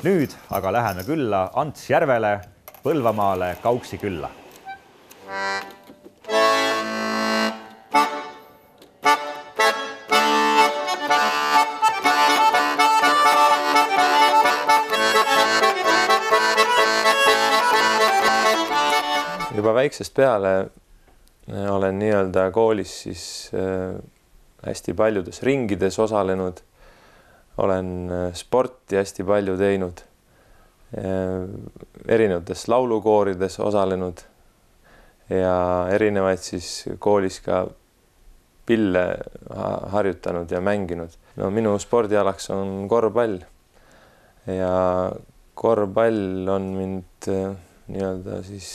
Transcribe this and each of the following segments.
Nüüd aga läheme külla Ants Järvele, Põlvamaale Kauksi külla. Juba väiksest peale olen nii-öelda koolis siis hästi paljudes ringides osalenud. Olen sporti hästi palju teinud, erinevates laulukoorides osalenud ja erinevaid siis koolis ka pille harjutanud ja mänginud. No, minu spordialaks on korvpall ja korvpall on mind nii-öelda siis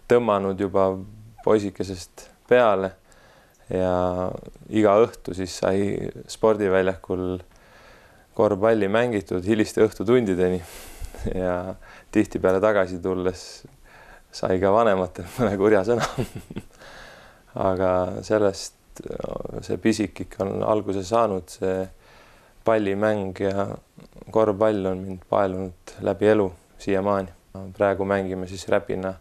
tõmmanud juba poisikesest peale ja iga õhtu siis sai spordiväljakul korvpalli mängitud hiliste õhtutundideni ja tihtipeale tagasi tulles sai ka vanematelt mõne kurja sõna. Aga sellest see pisik ikka on alguse saanud, see pallimäng ja korvpall on mind paelunud läbi elu siiamaani. Praegu mängime siis Räpina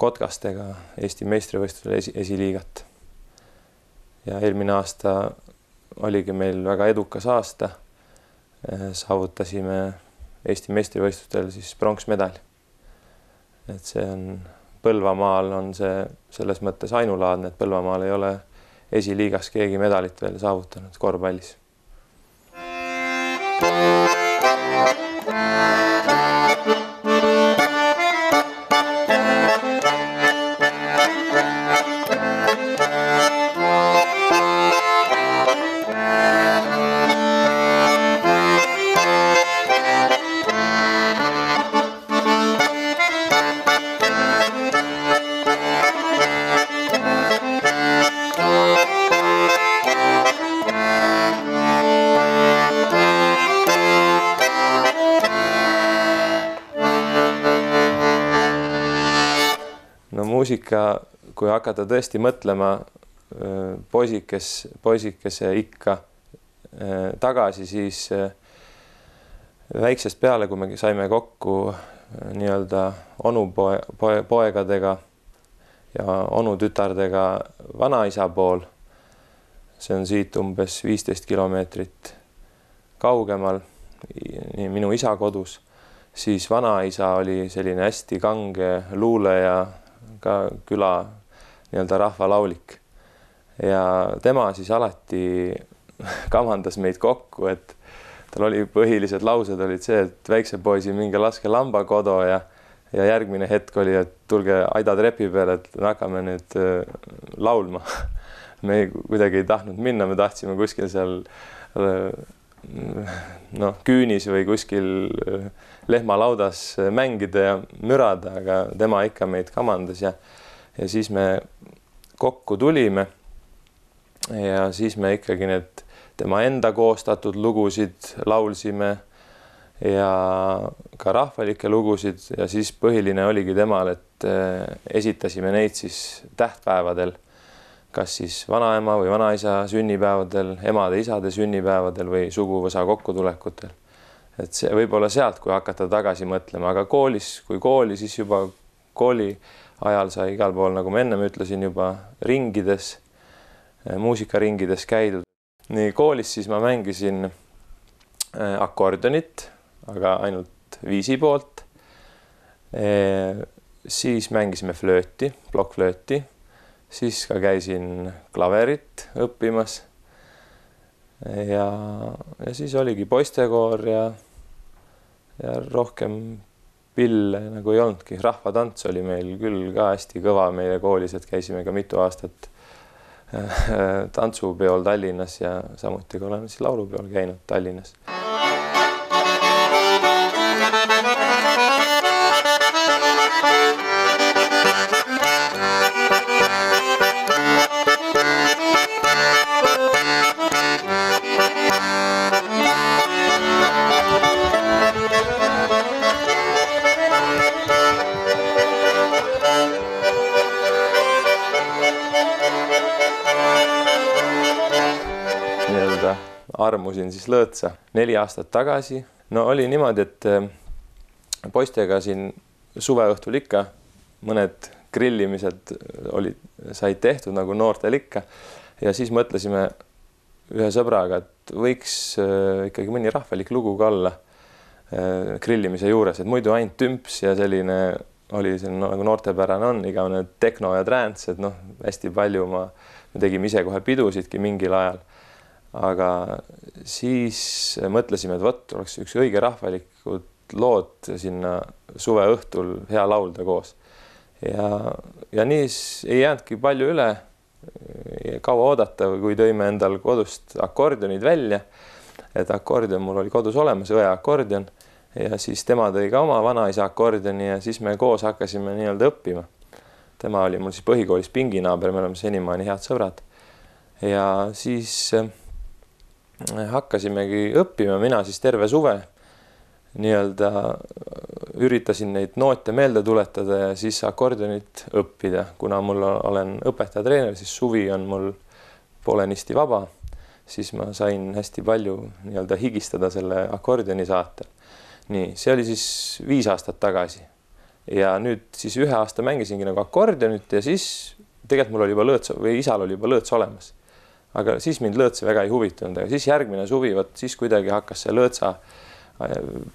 Kotkastega Eesti meistrivõistlusel esiliigat. Ja eelmine aasta oligi meil väga edukas aasta. Saavutasime Eesti meistrivõistlustel siis pronksmedali. Et see on Põlvamaal on see selles mõttes ainulaadne, et Põlvamaal ei ole esiliigas keegi medalit veel saavutanud korvpallis. No muusika, kui hakata tõesti mõtlema poisikese ikka tagasi, siis väiksest peale, kui me saime kokku nii-öelda onupoegadega ja onutütardega vanaisa pool, see on siit umbes 15 kilomeetrit kaugemal, minu isa kodus, siis vanaisa oli selline hästi kange luuleja, ka küla nii-öelda rahvalaulik ja tema siis alati kavandas meid kokku, et tal oli põhilised laused olid see, et väikse poisi minge laske lambakodo ja järgmine hetk oli, et tulge Aida trepi peale, et hakkame nüüd laulma. Me kuidagi ei tahtnud minna, me tahtsime kuskil seal küünis või kuskil lehmalaudas mängida ja mürada, aga tema ikka meid kamandas ja siis me kokku tulime ja siis me ikkagi need tema enda koostatud lugusid laulsime ja ka rahvalikke lugusid ja siis põhiline oligi temal, et esitasime neid siis tähtpäevadel, kas siis vanaema või vanaisa sünnipäevadel, emade-isade sünnipäevadel või suguvõsa kokkutulekutel. Et see võib-olla sealt, kui hakata tagasi mõtlema, aga koolis, kui kooli, siis juba kooli ajal sai igal pool, nagu ma ennem ütlesin, juba ringides, muusikaringides käidud. Nii koolis siis ma mängisin akordionit, aga ainult viisi poolt. Siis mängisime flööti, plokkflööti. Siis ka käisin klaverit õppimas ja siis oligi poistekoor ja rohkem pille nagu ei olnudki. Rahvatants oli meil küll ka hästi kõva meie koolis, et käisime ka mitu aastat tantsupeol Tallinnas ja samuti ka olen siis laulupeol käinud Tallinnas. Armusin siis lõõtsa 4 aastat tagasi. No oli niimoodi, et poistega siin suveõhtul ikka mõned grillimised said tehtud nagu noortel ikka ja siis mõtlesime ühe sõbraga, et võiks ikkagi mõni rahvalik lugu ka olla grillimise juures, et muidu ainult tümps ja selline oli selline nagu noortepärane on, igavene tekno ja trance, et noh, hästi palju me tegime ise kohe pidusidki mingil ajal. Aga siis mõtlesime, et võtt oleks üks õige rahvalikud lood sinna suveõhtul hea laulda koos. Ja nii ei jäänudki palju üle kaua oodata, kui tõime endal kodust akordionid välja, et akordion mul oli kodus olemas, õe akordion ja siis tema tõi ka oma vanaisa akordioni ja siis me koos hakkasime nii-öelda õppima. Tema oli mul siis põhikoolis pinginaaber, me oleme senimaani head sõbrad ja siis hakkasimegi õppima, mina siis terve suve nii-öelda üritasin neid noote meelde tuletada ja siis akordionit õppida. Kuna mul olen õpetaja-treener, siis suvi on mul poolenisti vaba, siis ma sain hästi palju nii-öelda higistada selle akordioni saatel. Nii, see oli siis 5 aastat tagasi ja nüüd siis 1 aasta mängisingi nagu akordionit ja siis tegelikult mul oli juba lõõts või isal oli juba lõõts olemas. Aga siis mind lõõtse väga ei huvitunud, aga siis järgmine suvi, siis kuidagi hakkas see lõõtsa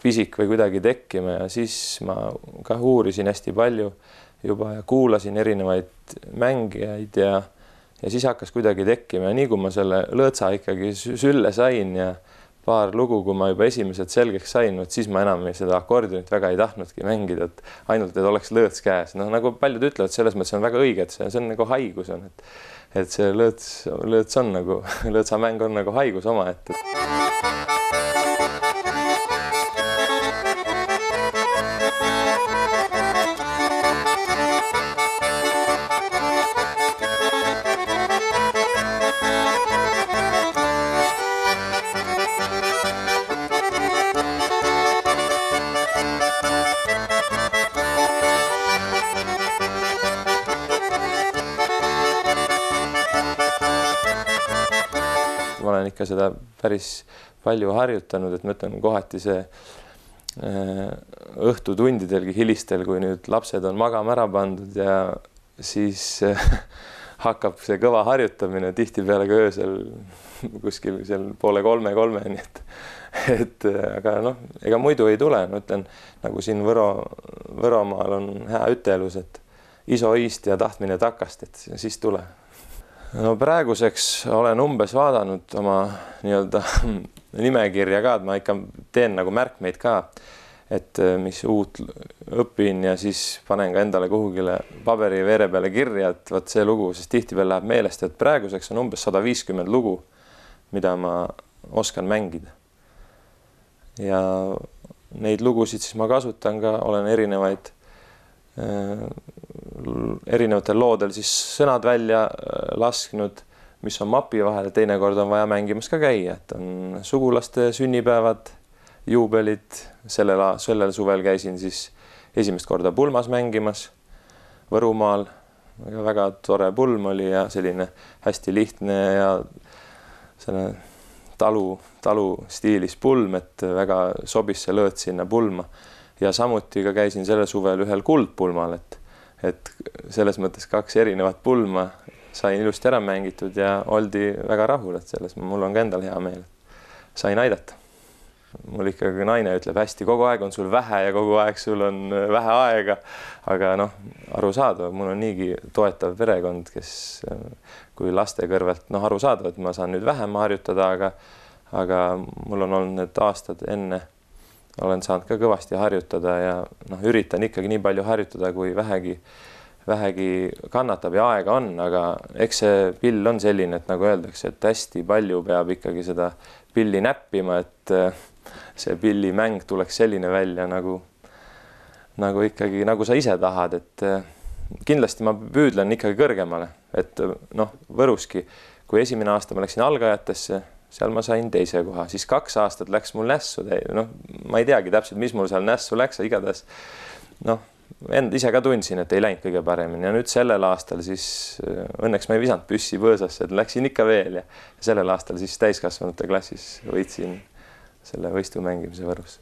pisik või kuidagi tekkima ja siis ma ka uurisin hästi palju juba ja kuulasin erinevaid mängijaid ja siis hakkas kuidagi tekkima ja nii kui ma selle lõõtsa ikkagi sülle sain ja paar lugu, kui ma juba esimesed selgeks sain, siis ma enam seda akordionit väga ei tahtnudki mängida, et ainult, et oleks lõõts käes. No nagu paljud ütlevad, selles mõttes on väga õige, et see on nagu haigus on, et see lõõts on nagu, lõõtsamäng on nagu haigus oma, et ma olen ikka seda päris palju harjutanud, et ma ütlen kohati see õhtutundidelgi hilistel, kui nüüd lapsed on magama ära pandud ja siis hakkab see kõva harjutamine tihtipeale ka öösel kuskil seal 2:30, nii et aga noh, ega muidu ei tule, ma ütlen, nagu siin Võromaal on hea ütelus, et iso iist ja tahtmine takast, et siis tule. No praeguseks olen umbes vaadanud oma nii-öelda nimekirja ka, et ma ikka teen nagu märkmeid ka, et mis uut õpin ja siis panen ka endale kuhugile paberi veere peale kirja, et võt see lugu, sest tihtipeale läheb meelest, et praeguseks on umbes 150 lugu, mida ma oskan mängida. Ja neid lugusid siis ma kasutan ka, olen erinevatel loodel siis sõnad välja lasknud, mis on mapi vahel, teinekord on vaja mängimas ka käia, et on sugulaste sünnipäevad, juubelid, sellel suvel käisin siis esimest korda pulmas mängimas Võrumaal, väga tore pulm oli ja selline hästi lihtne ja selline talu stiilis pulm, et väga sobis see lõõt sinna pulma ja samuti ka käisin sellel suvel ühel kuldpulmal, et selles mõttes 2 erinevat pulma sain ilusti ära mängitud ja oldi väga rahul, et selles mul on ka endal hea meel, et sain aidata. Mul ikkagi naine ütleb hästi, kogu aeg on sul vähe ja kogu aeg sul on vähe aega, aga noh, arusaadav, mul on niigi toetav perekond, kes kui laste kõrvalt, noh, arusaadav, et ma saan nüüd vähem harjutada, aga mul on olnud need aastad enne, olen saanud ka kõvasti harjutada ja noh, üritan ikkagi nii palju harjutada, kui vähegi kannatab ja aega on, aga eks see pill on selline, et nagu öeldakse, et hästi palju peab ikkagi seda pilli näppima, et see pillimäng tuleks selline välja nagu ikkagi, nagu sa ise tahad, et kindlasti ma püüdlen ikkagi kõrgemale, et noh, Võruski, kui esimene aasta ma läksin algajatesse, seal ma sain 2. koha, siis 2 aastat läks mul nässu, noh, ma ei teagi täpselt, mis mul seal nässu läks, igatahes noh, ise ka tundsin, et ei läinud kõige paremini ja nüüd sellel aastal siis õnneks ma ei visanud püssi põõsasse, et läksin ikka veel ja sellel aastal siis täiskasvanute klassis võitsin selle võistu mängimise Võrus.